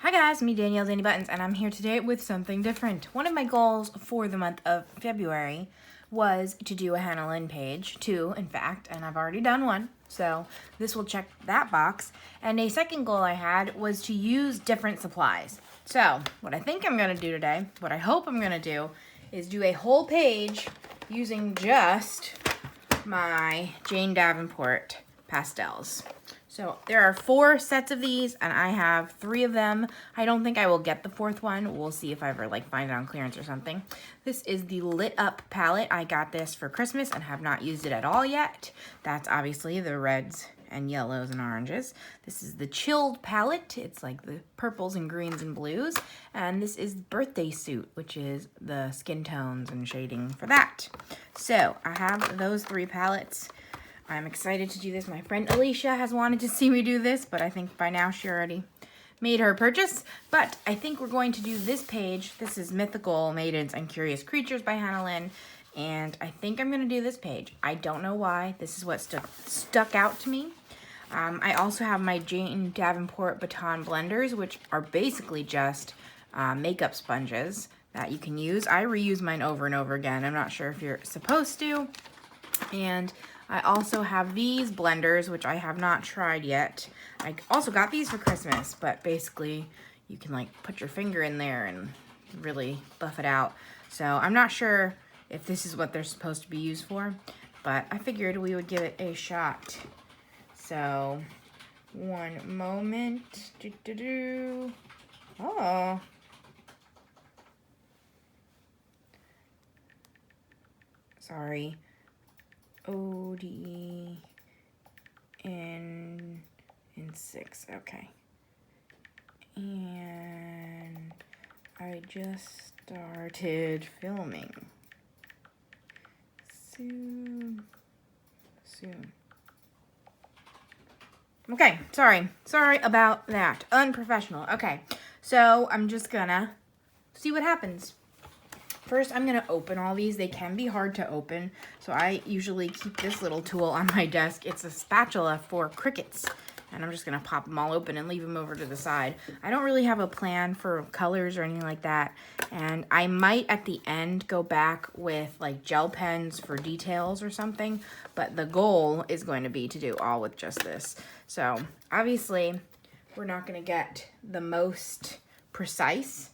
Hi guys, me Danielle Danibuttons, and I'm here today with something different. One of my goals for the month of February was to do a Hannah Lynn page, two in fact, and I've already done one, so this will check that box. And a second goal I had was to use different supplies. So what I think I'm going to do today, what I hope I'm going to do, is do a whole page using just my Jane Davenport pastels. So there are 4 sets of these, and I have 3 of them. I don't think I will get the 4th one. We'll see if I ever find it on clearance or something. This is the Lit Up palette. I got this for Christmas and have not used it at all yet. That's obviously the reds and yellows and oranges. This is the Chilled palette. It's like the purples and greens and blues. And this is Birthday Suit, which is the skin tones and shading for that. So I have those 3 palettes. I'm excited to do this. My friend Alicia has wanted to see me do this, but I think by now she already made her purchase. But I think we're going to do this page. This is Mythical Maidens and Curious Creatures by Hannah Lynn. And I think I'm going to do this page. I don't know why. This is what stuck out to me. I also have my Jane Davenport baton blenders, which are basically just makeup sponges that you can use. I reuse mine over and over again. I'm not sure if you're supposed to. And I also have these blenders, which I have not tried yet. I also got these for Christmas, but basically you can put your finger in there and really buff it out. So I'm not sure if this is what they're supposed to be used for, but I figured we would give it a shot. So one moment. Oh. Sorry. OD in 6, okay. And I just started filming. Soon. Okay, sorry about that. Unprofessional. Okay, so I'm just gonna see what happens. First, I'm going to open all these. They can be hard to open, so I usually keep this little tool on my desk. It's a spatula for crickets, and I'm just going to pop them all open and leave them over to the side. I don't really have a plan for colors or anything like that, and I might at the end go back with gel pens for details or something, but the goal is going to be to do all with just this. So obviously, we're not going to get the most precise,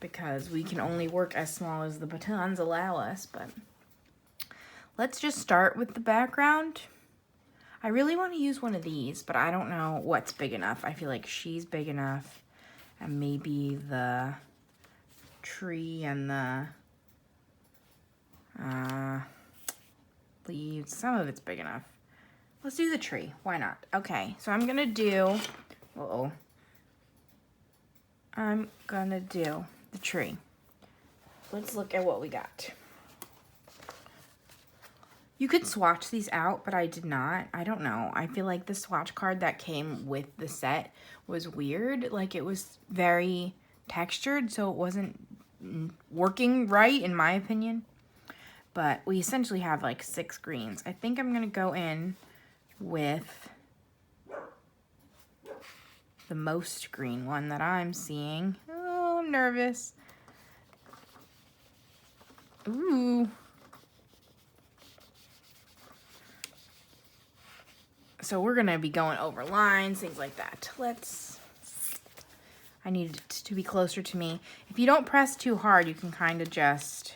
because we can only work as small as the batons allow us, but let's just start with the background. I really want to use one of these, but I don't know what's big enough. I feel like she's big enough, and maybe the tree and the leaves, some of it's big enough. Let's do the tree, why not? Okay, so I'm gonna do, I'm gonna do the tree. Let's look at what we got. You could swatch these out, but I did not. I don't know. I feel like the swatch card that came with the set was weird. It was very textured, so it wasn't working right, in my opinion. But we essentially have 6 greens. I think I'm gonna go in with the most green one that I'm seeing. Oh, I'm nervous. Ooh. So we're gonna be going over lines, things like that. I need it to be closer to me. If you don't press too hard, you can kind of just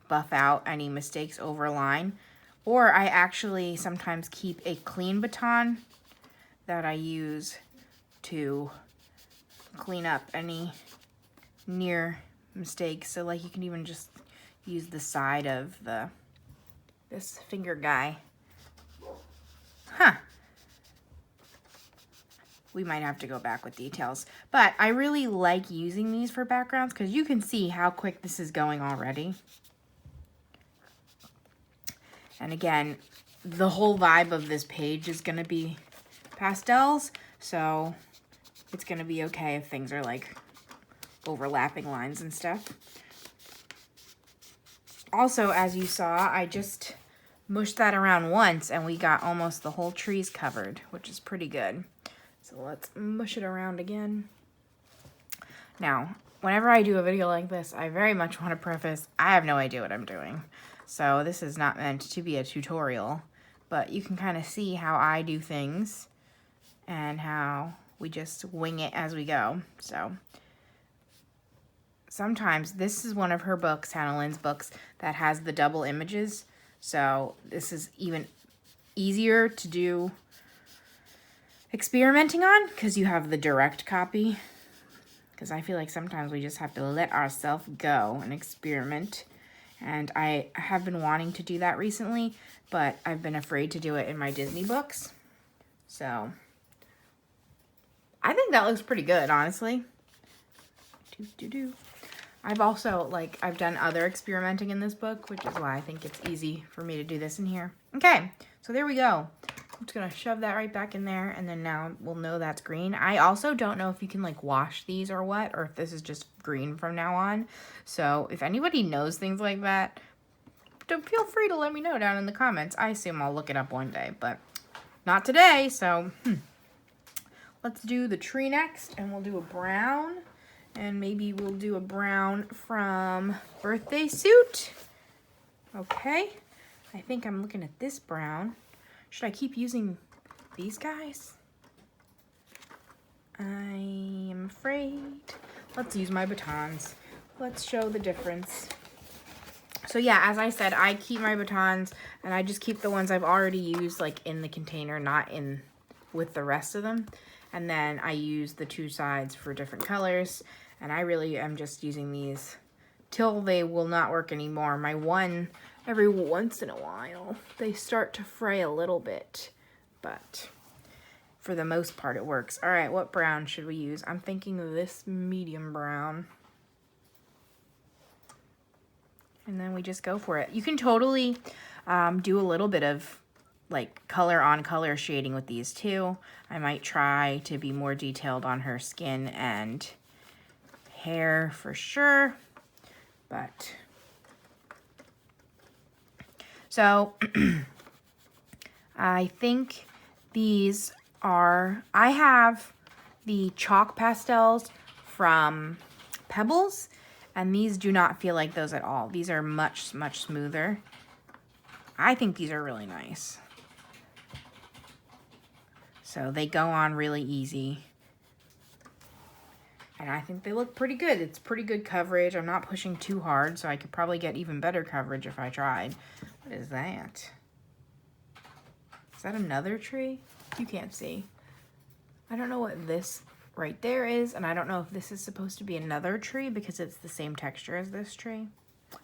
buff out any mistakes over a line. Or I actually sometimes keep a clean baton that I use to clean up any near mistakes. So you can even just use the side of this finger guy. We might have to go back with details, but I really like using these for backgrounds because you can see how quick this is going already. And again, the whole vibe of this page is going to be pastels, so it's going to be okay if things are overlapping lines and stuff. Also, as you saw, I just mushed that around once and we got almost the whole trees covered, which is pretty good. So let's mush it around again. Now, whenever I do a video like this, I very much want to preface, I have no idea what I'm doing. So this is not meant to be a tutorial, but you can kind of see how I do things and how we just wing it as we go. So sometimes, this is one of her books, Hannah Lynn's books, that has the double images. So this is even easier to do experimenting on because you have the direct copy. Because I feel like sometimes we just have to let ourselves go and experiment. And I have been wanting to do that recently, but I've been afraid to do it in my Disney books. So I think that looks pretty good, honestly. I've also, I've done other experimenting in this book, which is why I think it's easy for me to do this in here. Okay, so there we go. I'm just gonna shove that right back in there, and then now we'll know that's green. I also don't know if you can wash these or what, or if this is just green from now on. So if anybody knows things like that, don't feel free to let me know down in the comments. I assume I'll look it up one day, but not today, so let's do the tree next, and we'll do a brown, and maybe we'll do a brown from Birthday Suit. Okay, I think I'm looking at this brown. Should I keep using these guys? I am afraid. Let's use my batons. Let's show the difference. So yeah, as I said, I keep my batons, and I just keep the ones I've already used in the container, not in with the rest of them. And then I use the two sides for different colors, and I really am just using these till they will not work anymore. My one, every once in a while, they start to fray a little bit, but for the most part it works. All right, what brown should we use? I'm thinking of this medium brown. And then we just go for it. You can totally do a little bit of color on color shading with these too. I might try to be more detailed on her skin and hair for sure, but so I think these are, I have the chalk pastels from Pebbles, and these do not feel like those at all. These are much, much smoother. I think these are really nice. So they go on really easy. And I think they look pretty good. It's pretty good coverage. I'm not pushing too hard, so I could probably get even better coverage if I tried. What is that? Is that another tree? You can't see. I don't know what this right there is, and I don't know if this is supposed to be another tree because it's the same texture as this tree.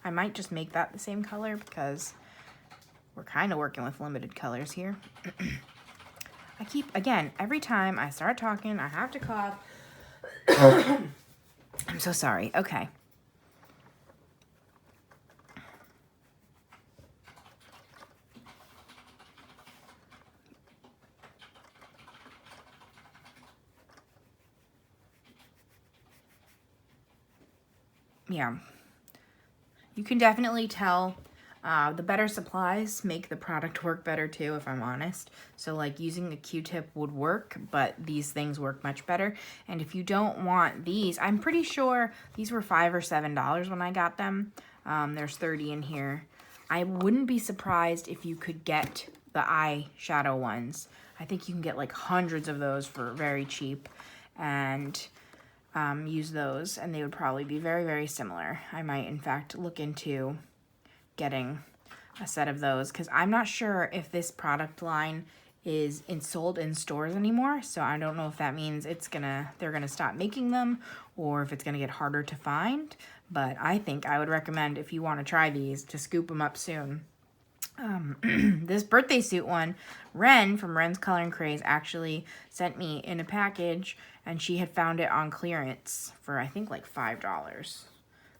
I might just make that the same color because we're kind of working with limited colors here. I keep, again, every time I start talking, I have to cough. I'm so sorry. Okay. Yeah. You can definitely tell the better supplies make the product work better too, if I'm honest. So using a Q-tip would work, but these things work much better. And if you don't want these, I'm pretty sure these were $5 or $7 when I got them. There's 30 in here. I wouldn't be surprised if you could get the eyeshadow ones. I think you can get hundreds of those for very cheap, and use those, and they would probably be very, very similar. I might, in fact, look into getting a set of those, because I'm not sure if this product line is sold in stores anymore, so I don't know if that means they're gonna stop making them, or if it's gonna get harder to find. But I think I would recommend, if you want to try these, to scoop them up soon. This birthday suit one, Ren from Ren's Coloring Craze actually sent me in a package, and she had found it on clearance for I think $5.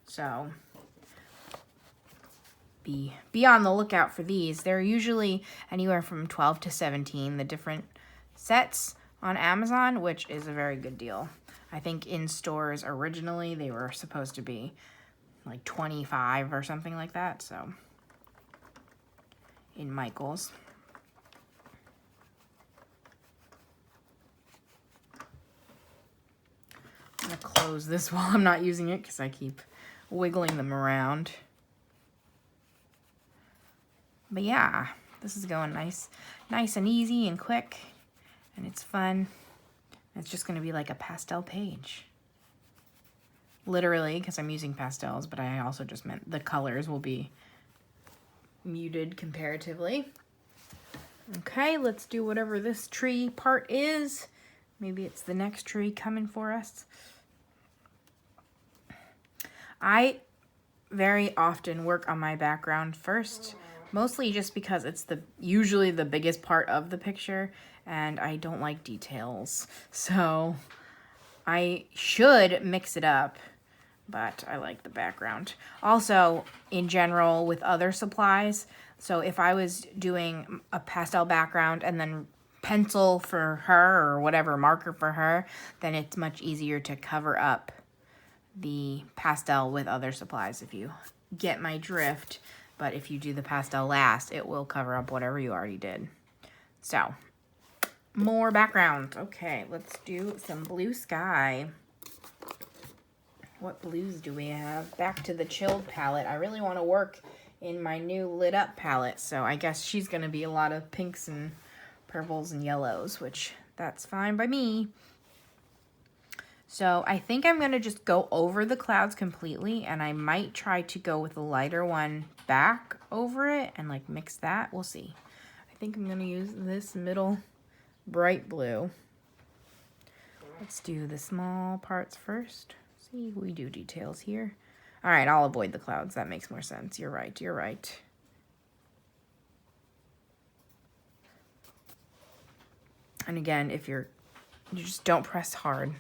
So be on the lookout for these. They're usually anywhere from 12 to 17, the different sets on Amazon, which is a very good deal. I think in stores originally they were supposed to be 25 or something like that, so in Michael's. to close this while I'm not using it because I keep wiggling them around. But yeah, this is going nice and easy and quick, and it's fun. It's just going to be like a pastel page. Literally, because I'm using pastels, but I also just meant the colors will be muted comparatively. Okay, let's do whatever this tree part is. Maybe it's the next tree coming for us. I very often work on my background first, mostly just because it's usually the biggest part of the picture, and I don't like details. So I should mix it up, but I like the background. Also, in general, with other supplies, so if I was doing a pastel background and then pencil for her or whatever, marker for her, then it's much easier to cover up the pastel with other supplies, if you get my drift. But if you do the pastel last, it will cover up whatever you already did. So, more background. Okay, let's do some blue sky. What blues do we have? Back to the chilled palette. I really want to work in my new lit up palette, so I guess she's going to be a lot of pinks and purples and yellows, which that's fine by me. So I think I'm going to just go over the clouds completely, and I might try to go with a lighter one back over it and like mix that. We'll see. I think I'm going to use this middle bright blue. Let's do the small parts first. See, we do details here. All right, I'll avoid the clouds. That makes more sense. You're right. You're right. And again, if you just don't press hard,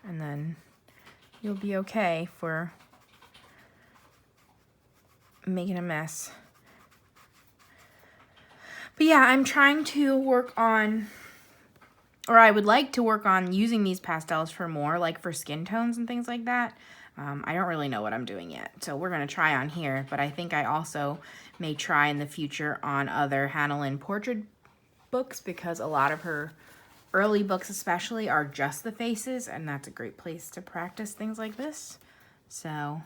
and then you'll be okay for making a mess. But yeah, I'm trying to work on, or I would like to work on using these pastels for more, like for skin tones and things like that. I don't really know what I'm doing yet, so we're going to try on here, but I think I also may try in the future on other Hannah Lynn portrait books, because a lot of her early books especially are just the faces, and that's a great place to practice things like this. So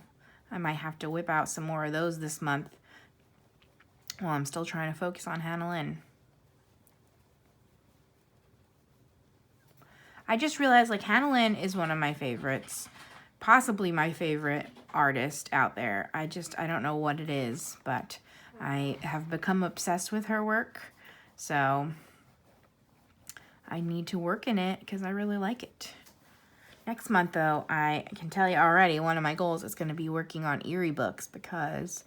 I might have to whip out some more of those this month while I'm still trying to focus on Hannah Lynn. I just realized, like, Hannah Lynn is one of my favorites, possibly my favorite artist out there. I don't know what it is, but I have become obsessed with her work. So I need to work in it because I really like it. Next month, though, I can tell you already, one of my goals is going to be working on Eerie books, because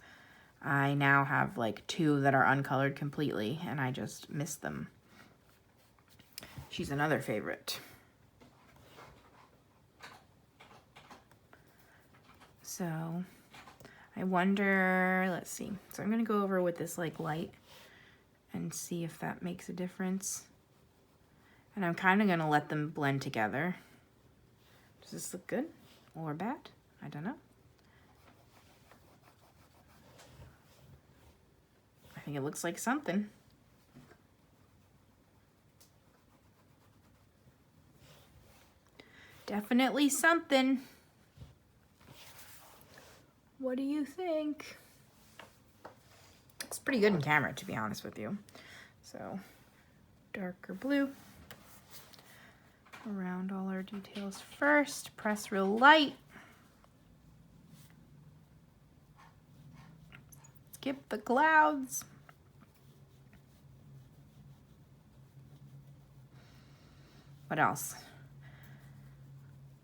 I now have like 2 that are uncolored completely, and I just miss them. She's another favorite. So I wonder, let's see. So I'm going to go over with this like light and see if that makes a difference. And I'm kind of going to let them blend together. Does this look good or bad? I don't know. I think it looks like something. Definitely something. What do you think? It's pretty good in camera, to be honest with you. So, darker blue. Around all our details first. Press real light. Skip the clouds. What else?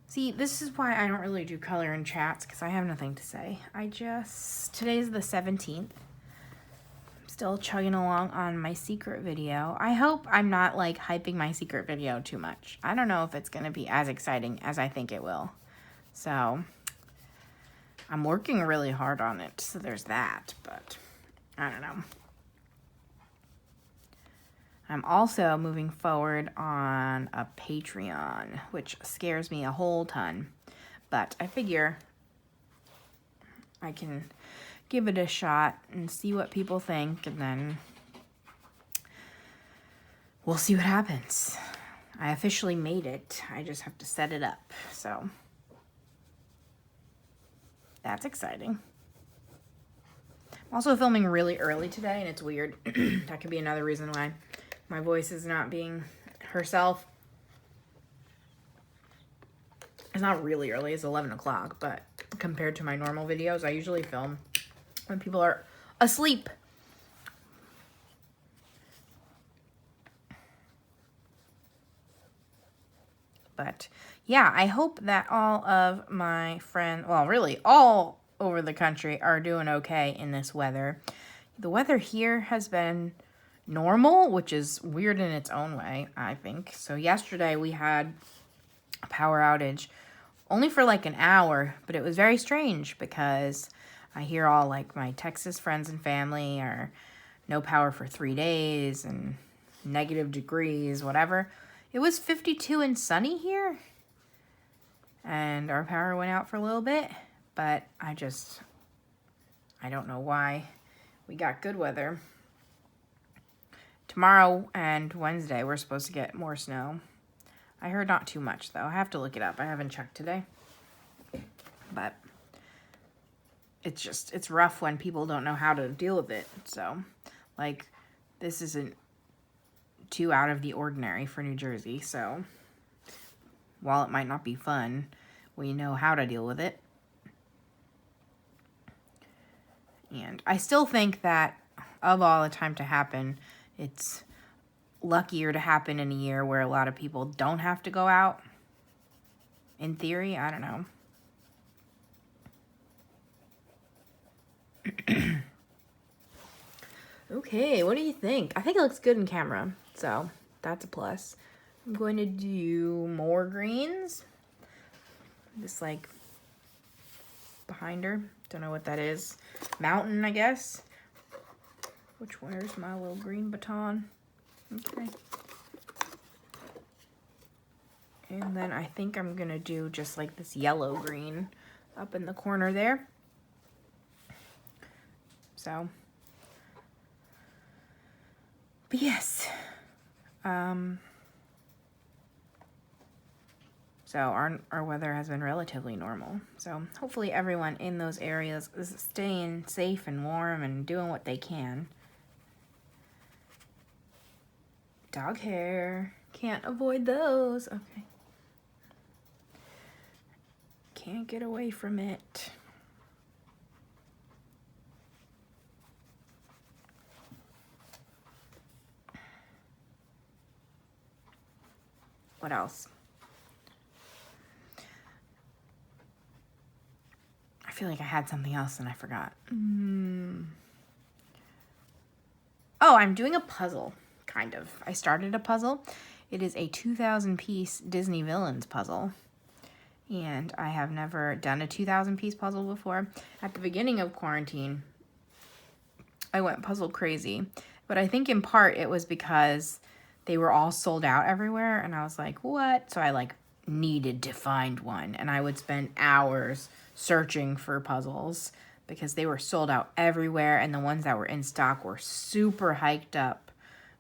See, this is why I don't really do color in chats, because I have nothing to say. Today's the 17th. I'm still chugging along on my secret video. I hope I'm not like hyping my secret video too much. I don't know if it's going to be as exciting as I think it will. So I'm working really hard on it, so there's that, but I don't know. I'm also moving forward on a Patreon, which scares me a whole ton. But I figure I can give it a shot and see what people think, and then we'll see what happens. I officially made it. I just have to set it up. So That's exciting. I'm also filming really early today, and it's weird. That could be another reason why my voice is not being herself. It's not really early, it's 11 o'clock, but compared to my normal videos, I usually film when people are asleep. But yeah, I hope that all of my friends, well, really all over the country are doing okay in this weather. The weather here has been normal, which is weird in its own way, I think. So yesterday we had a power outage only for like an hour, but it was very strange because I hear all like my Texas friends and family are no power for 3 days and negative degrees, whatever. It was 52 and sunny here, and our power went out for a little bit, but I don't know why. We got good weather. Tomorrow and Wednesday, we're supposed to get more snow. I heard not too much, though. I have to look it up. I haven't checked today. But it's rough when people don't know how to deal with it. So, like, this isn't too out of the ordinary for New Jersey. So, while it might not be fun, we know how to deal with it. And I still think that of all the time to happen, it's luckier to happen in a year where a lot of people don't have to go out. In theory, I don't know. Okay, what do you think? I think it looks good in camera, so that's a plus. I'm going to do more greens. This, like, behind her. Don't know what that is. Mountain, I guess. Where's my little green baton? Okay. And then I think I'm going to do just like this yellow green up in the corner there. So, but yes. So our weather has been relatively normal. So hopefully everyone in those areas is staying safe and warm and doing what they can. Dog hair. Can't avoid those. Okay. Can't get away from it. What else? I feel like I had something else and I forgot. Oh, I'm doing a puzzle, kind of. I started a puzzle. It is a 2,000-piece Disney Villains puzzle. And I have never done a 2,000-piece puzzle before. At the beginning of quarantine, I went puzzle crazy. But I think in part it was because they were all sold out everywhere. And I was like, what? So I like needed to find one. And I would spend hours searching for puzzles because they were sold out everywhere. And the ones that were in stock were super hyped up.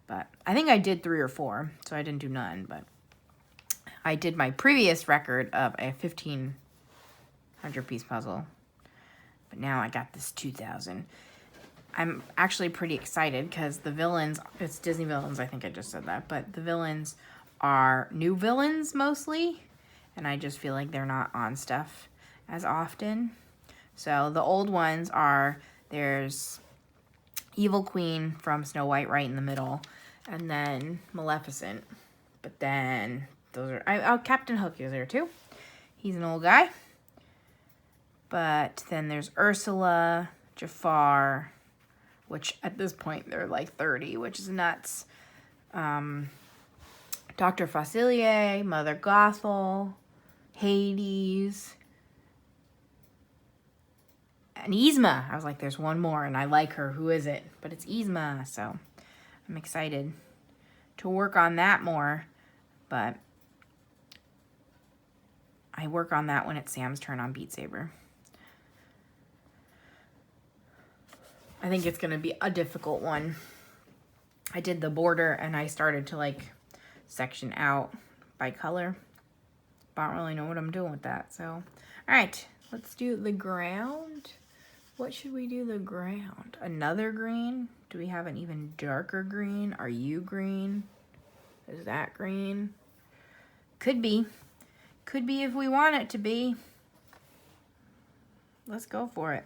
But I think I did 3 or 4. So I didn't do none. But I did my previous record of a 1,500-piece puzzle. But now I got this 2,000. I'm actually pretty excited because the villains, it's Disney Villains, I think I just said that, but the villains are new villains mostly, and I just feel like they're not on stuff as often. So the old ones are, there's Evil Queen from Snow White right in the middle, and then Maleficent. But then those are, Captain Hook is there too. He's an old guy. But then there's Ursula, Jafar, which at this point they're like 30, which is nuts. Dr. Facilier, Mother Gothel, Hades, and Yzma. I was like, there's one more, and I like her. Who is it? But it's Yzma, so I'm excited to work on that more. But I work on that when it's Sam's turn on Beat Saber. I think it's going to be a difficult one. I did the border and I started to like section out by color. But I don't really know what I'm doing with that. So, all right. Let's do the ground. What should we do the ground? Another green? Do we have an even darker green? Are you green? Is that green? Could be. Could be if we want it to be. Let's go for it.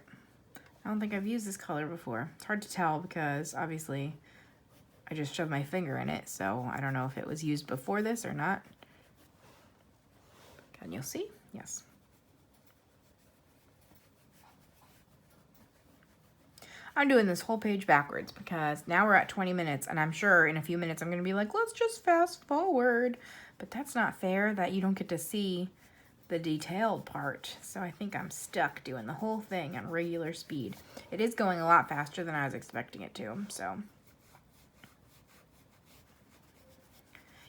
I don't think I've used this color before. It's hard to tell because obviously I just shoved my finger in it, so I don't know if it was used before this or not. Can you see? Yes. I'm doing this whole page backwards because now we're at 20 minutes and I'm sure in a few minutes I'm going to be like, let's just fast forward. But that's not fair that you don't get to see the detailed part. So I think I'm stuck doing the whole thing on regular speed. It is going a lot faster than I was expecting it to, so.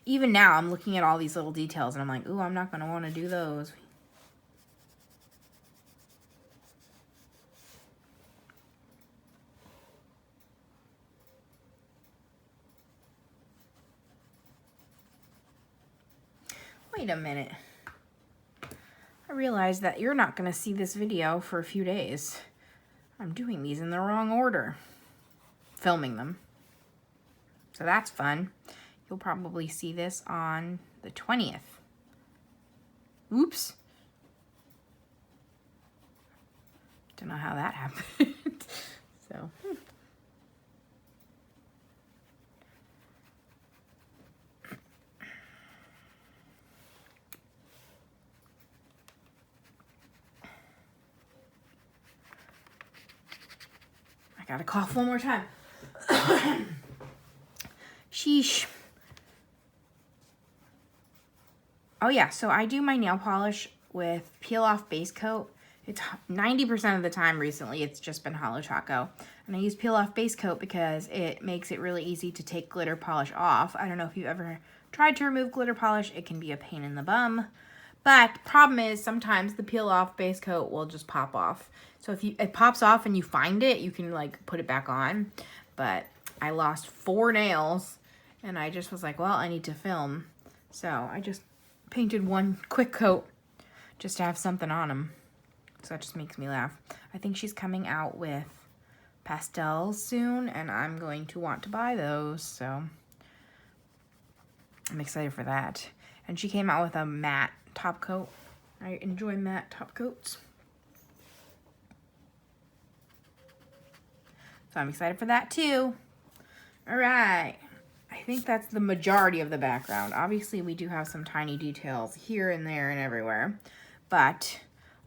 Even now I'm looking at all these little details and I'm like, ooh, I'm not going to want to do those. Wait a minute. I realized that you're not going to see this video for a few days. I'm doing these in the wrong order. Filming them. So that's fun. You'll probably see this on the 20th. Oops. Don't know how that happened. So. I gotta cough one more time. Sheesh. Oh yeah, so I do my nail polish with peel off base coat. It's 90% of the time recently, it's just been Holo Taco. And I use peel off base coat because it makes it really easy to take glitter polish off. I don't know if you've ever tried to remove glitter polish. It can be a pain in the bum. But the problem is sometimes the peel off base coat will just pop off. So if it pops off and you find it, you can like put it back on. But I lost 4 nails and I just was like, well, I need to film. So I just painted one quick coat just to have something on them. So that just makes me laugh. I think she's coming out with Pastels soon and I'm going to want to buy those. So I'm excited for that. And she came out with a matte top coat. I enjoy matte top coats. So I'm excited for that too. All right. I think that's the majority of the background. Obviously, we do have some tiny details here and there and everywhere. But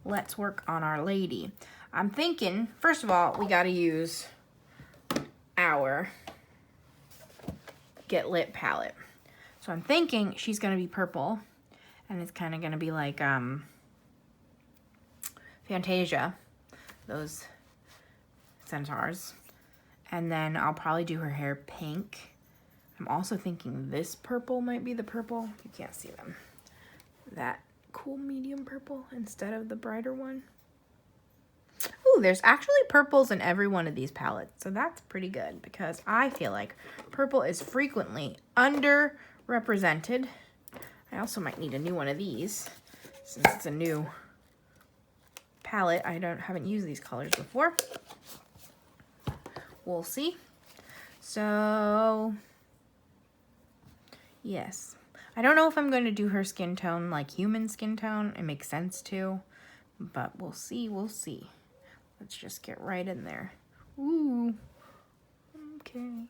let's work on our lady. I'm thinking, first of all, we got to use our Get Lit palette. So I'm thinking she's going to be purple. And it's kind of going to be like Fantasia. Those centaurs. And then I'll probably do her hair pink. I'm also thinking this purple might be the purple. You can't see them. That cool medium purple instead of the brighter one. Ooh, there's actually purples in every one of these palettes. So that's pretty good because I feel like purple is frequently underrepresented. I also might need a new one of these since it's a new palette. I haven't used these colors before. We'll see. So, yes. I don't know if I'm going to do her skin tone like human skin tone. It makes sense to, but we'll see. We'll see. Let's just get right in there. Ooh. Okay.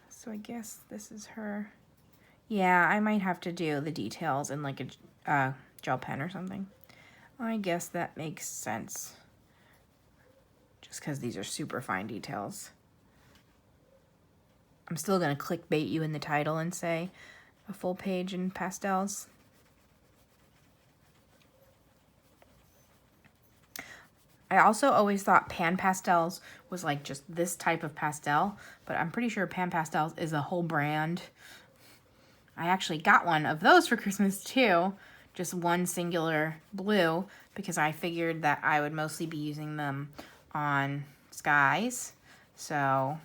So I guess this is her. Yeah, I might have to do the details in like a gel pen or something. I guess that makes sense. Just because these are super fine details. I'm still going to clickbait you in the title and say a full page in pastels. I also always thought Pan Pastels was like just this type of pastel, but I'm pretty sure Pan Pastels is a whole brand. I actually got one of those for Christmas too, just one singular blue, because I figured that I would mostly be using them on skies, so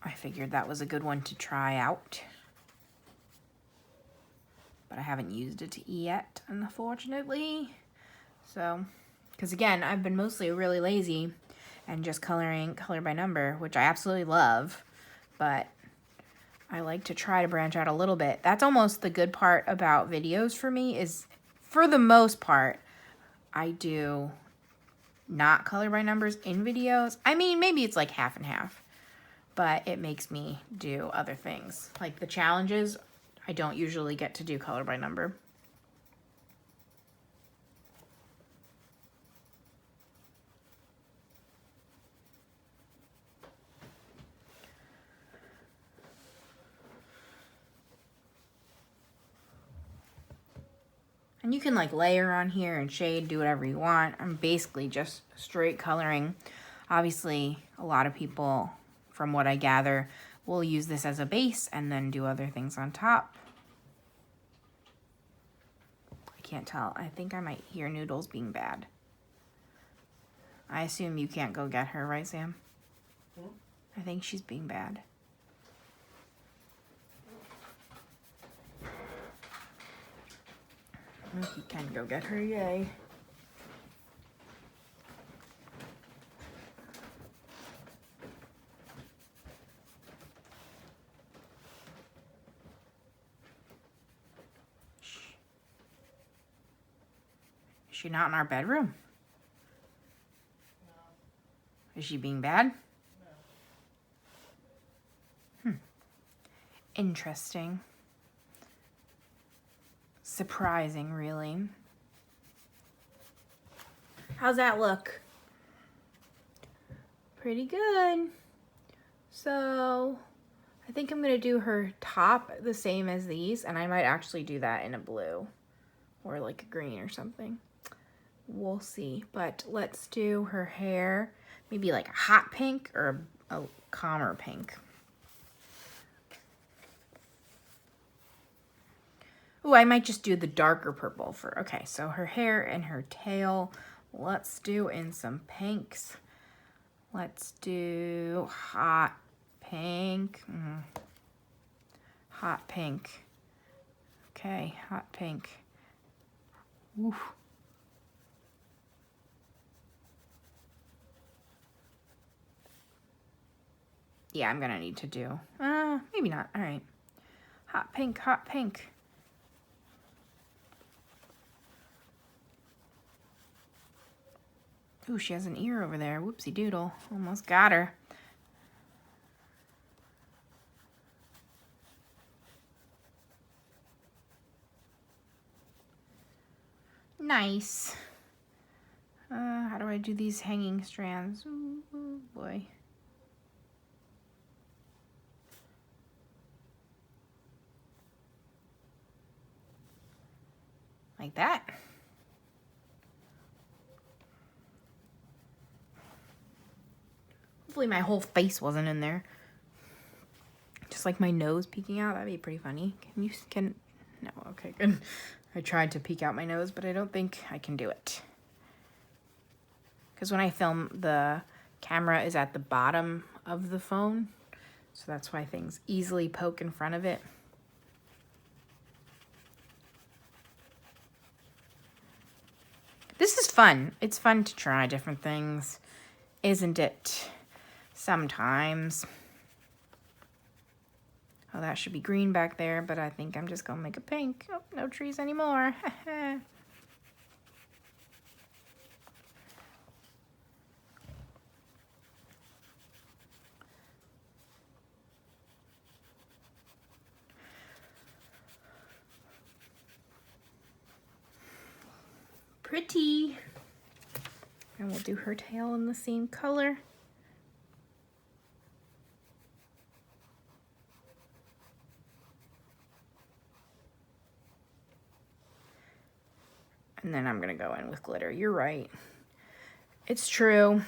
I figured that was a good one to try out. but I haven't used it yet, unfortunately. So, because again, I've been mostly really lazy and just coloring color by number, which I absolutely love, but I like to try to branch out a little bit. That's almost the good part about videos for me is, for the most part, I do not color by numbers in videos. I mean, maybe it's like half and half, but it makes me do other things. Like the challenges, I don't usually get to do color by number. And you can like layer on here and shade, do whatever you want. I'm basically just straight coloring. Obviously, a lot of people, from what I gather, will use this as a base and then do other things on top. I can't tell. I think I might hear Noodles being bad. I assume you can't go get her, right, Sam? I think she's being bad. You can go get her, yay. Is she not in our bedroom? No. Is she being bad? No. Interesting. Surprising, really. How's that look? Pretty good. So, I think I'm gonna do her top the same as these, and I might actually do that in a blue or like a green or something. We'll see, but let's do her hair, maybe like a hot pink or a calmer pink. Ooh, I might just do the darker purple for, okay, so her hair and her tail, let's do in some pinks. Let's do hot pink. Hot pink. Okay, hot pink. Ooh. Yeah, I'm gonna need to do, maybe not, all right. Hot pink, hot pink. Ooh, she has an ear over there. Whoopsie doodle. Almost got her. Nice. How do I do these hanging strands? Ooh, boy. Like that. Hopefully my whole face wasn't in there. Just like my nose peeking out. That'd be pretty funny. No, okay, good. I tried to peek out my nose, but I don't think I can do it. Because when I film, the camera is at the bottom of the phone. So that's why things easily poke in front of it. This is fun. It's fun to try different things, isn't it? Sometimes. Oh, that should be green back there, but I think I'm just gonna make it pink. Oh, no trees anymore. Pretty. And we'll do her tail in the same color. And then I'm gonna go in with glitter. You're right. It's true.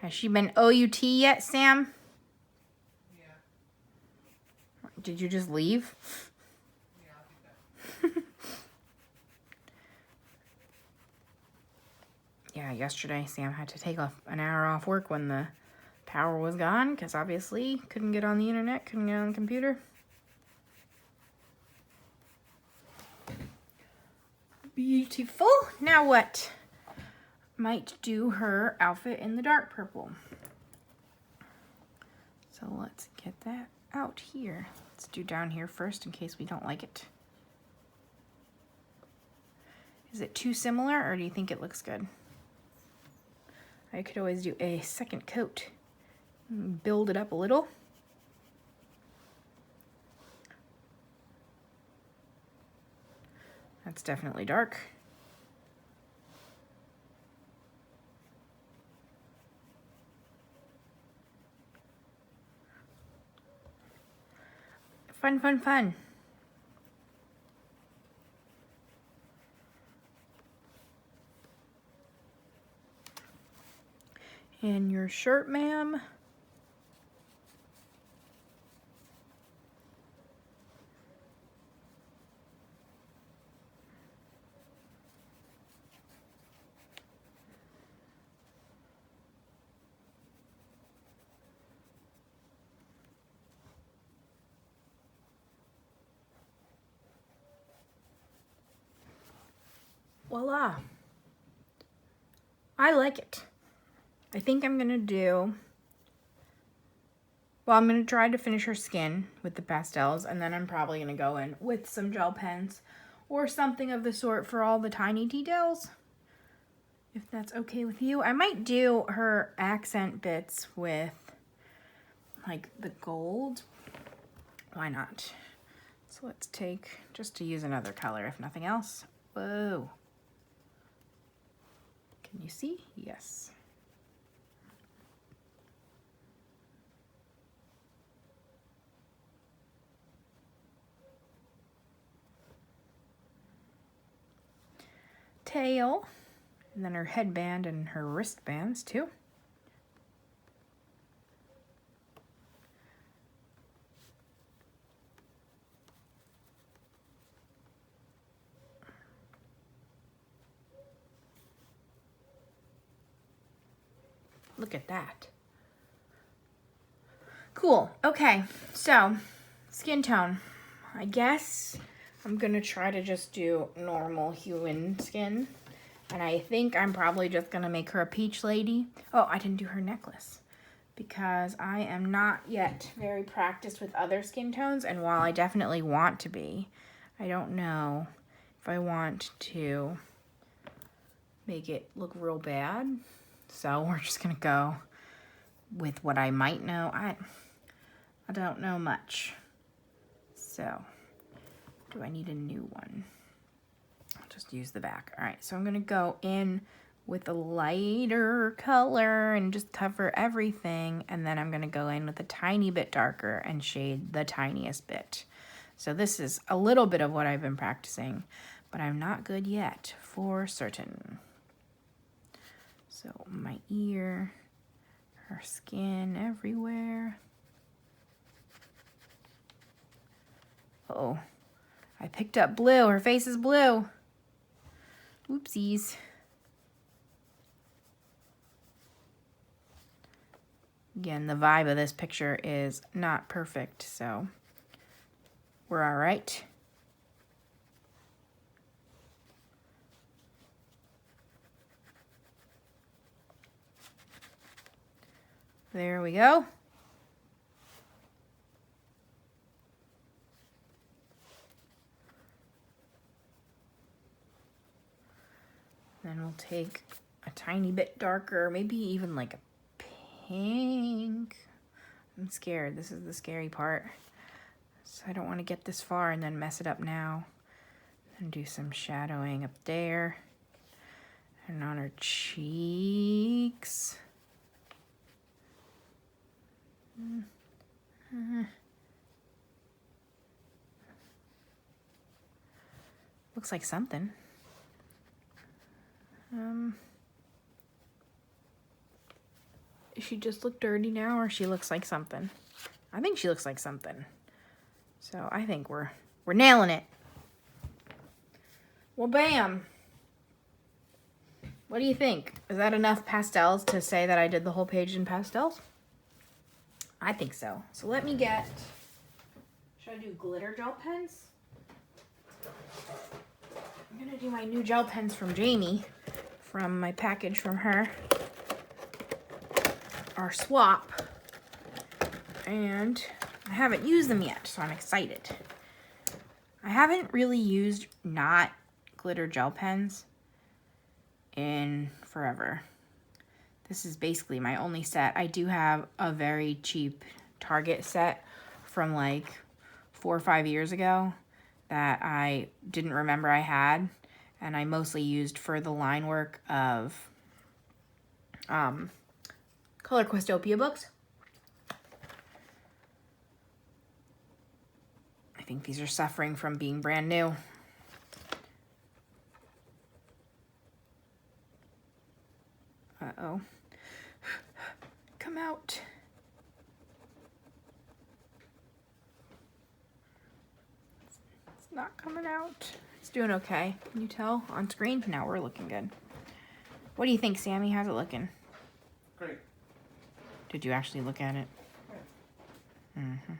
Has she been OUT yet, Sam? Yeah. Did you just leave? Yeah, I'll do that. yesterday. Sam had to take an hour off work when the power was gone because obviously couldn't get on the internet, couldn't get on the computer. Beautiful. Now what? Might do her outfit in the dark purple. So let's get that out here. Let's do down here first in case we don't like it. Is it too similar or do you think it looks good? I could always do a second coat. Build it up a little. That's definitely dark. Fun, fun, fun. And your shirt, ma'am. Voila. I like it. I think I'm gonna do, well, I'm gonna try to finish her skin with the pastels, and then I'm probably gonna go in with some gel pens or something of the sort for all the tiny details, if that's okay with you. I might do her accent bits with like the gold. Why not? So let's take, just to use another color if nothing else. Whoa. Can you see? Yes. Tail, and then her headband and her wristbands too. Look at that. Cool. Okay, so skin tone. I guess I'm gonna try to just do normal human skin. And I think I'm probably just gonna make her a peach lady. Oh, I didn't do her necklace because I am not yet very practiced with other skin tones. And while I definitely want to be, I don't know if I want to make it look real bad. So we're just gonna go with what I might know. I don't know much. So, do I need a new one? I'll just use the back. All right, so I'm gonna go in with a lighter color and just cover everything. And then I'm gonna go in with a tiny bit darker and shade the tiniest bit. So this is a little bit of what I've been practicing, but I'm not good yet for certain. So my ear, her skin everywhere. Uh-oh, I picked up blue. Her face is blue. Oopsies. Again, the vibe of this picture is not perfect, so we're all right. There we go. Then we'll take a tiny bit darker, maybe even like a pink. I'm scared. This is the scary part. So I don't want to get this far and then mess it up now. And do some shadowing up there. And on her cheeks. Looks like something. She just look dirty now, or she looks like something? I think she looks like something. So I think we're nailing it. Well, bam. What do you think? Is that enough pastels to say that I did the whole page in pastels? I think so. So let me get, should I do glitter gel pens? I'm gonna do my new gel pens from Jamie, from my package from her, our swap. And I haven't used them yet, so I'm excited. I haven't really used not glitter gel pens in forever. This is basically my only set. I do have a very cheap Target set from like 4 or 5 years ago that I didn't remember I had, and I mostly used for the line work of Color Questopia books. I think these are suffering from being brand new. Uh-oh. Come out. It's not coming out. It's doing okay. Can you tell on screen? Now we're looking good. What do you think, Sammy? How's it looking? Great. Did you actually look at it? Yeah. Mm-hmm.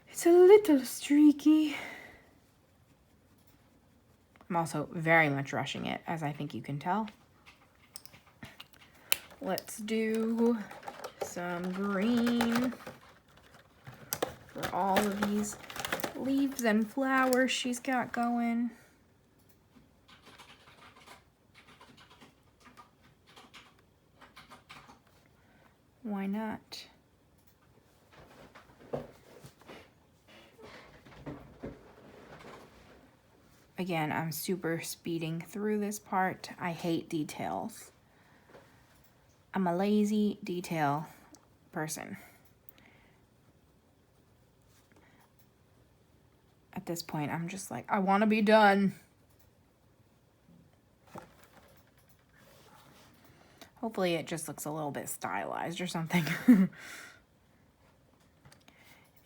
It's a little streaky. I'm also very much rushing it, as I think you can tell. Let's do some green for all of these leaves and flowers she's got going. Why not? Again, I'm super speeding through this part. I hate details. I'm a lazy detail person. At this point, I'm just like, I want to be done. Hopefully it just looks a little bit stylized or something.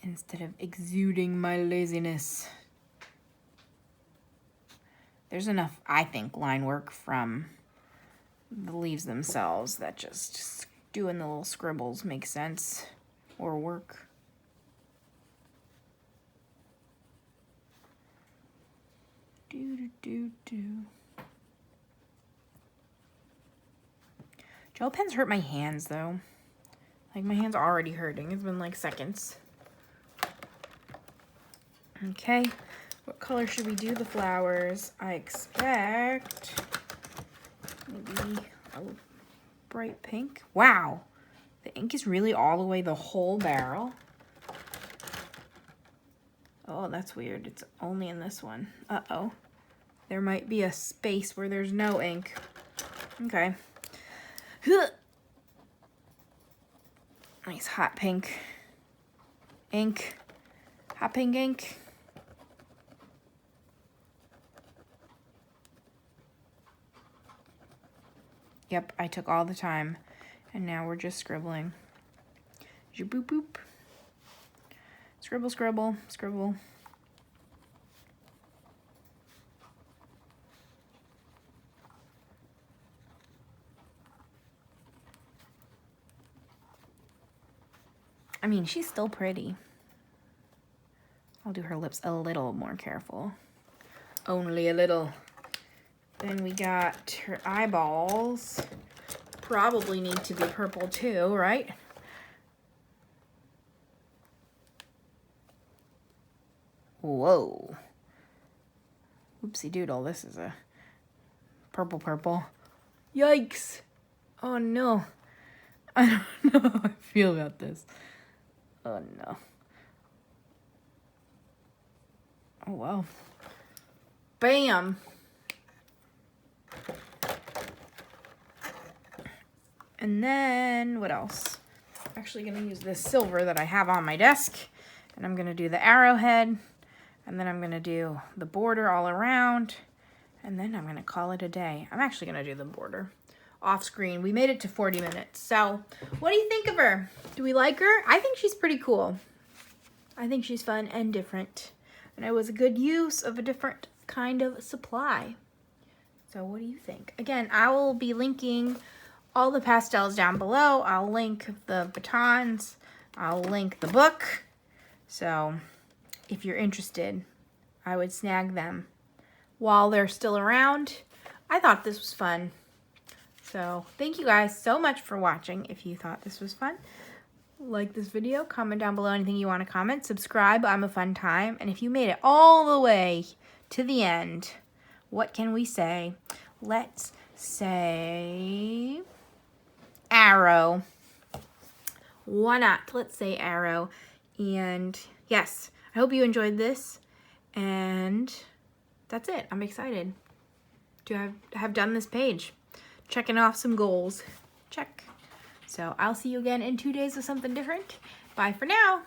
Instead of exuding my laziness. There's enough, I think, line work from the leaves themselves that just doing the little scribbles makes sense or work. Do. Gel pens hurt my hands though. Like my hands are already hurting. It's been like seconds. Okay. What color should we do the flowers? I expect maybe a bright pink. Wow, the ink is really all the way the whole barrel. Oh, that's weird. It's only in this one. Uh-oh. There might be a space where there's no ink. Okay. Nice hot pink ink. Hot pink ink. Yep, I took all the time, and now we're just scribbling. Boop boop. Scribble, scribble, scribble. I mean, she's still pretty. I'll do her lips a little more careful. Only a little. Then we got her eyeballs. Probably need to be purple too, right? Whoa. Oopsie doodle, this is a purple. Yikes. Oh no. I don't know how I feel about this. Oh no. Oh wow. Bam. And then, what else? I'm actually going to use this silver that I have on my desk. And I'm going to do the arrowhead. And then I'm going to do the border all around. And then I'm going to call it a day. I'm actually going to do the border off screen. We made it to 40 minutes. So, what do you think of her? Do we like her? I think she's pretty cool. I think she's fun and different. And it was a good use of a different kind of supply. So what do you think? Again, I will be linking all the pastels down below. I'll link the batons. I'll link the book. So if you're interested, I would snag them while they're still around. I thought this was fun. So thank you guys so much for watching. If you thought this was fun, like this video, comment down below anything you want to comment, subscribe. I'm a fun time. And if you made it all the way to the end, what can we say? Let's say arrow. Why not? Let's say arrow. And yes, I hope you enjoyed this. And that's it. I'm excited to have done this page. Checking off some goals. Check. So I'll see you again in 2 days with something different. Bye for now.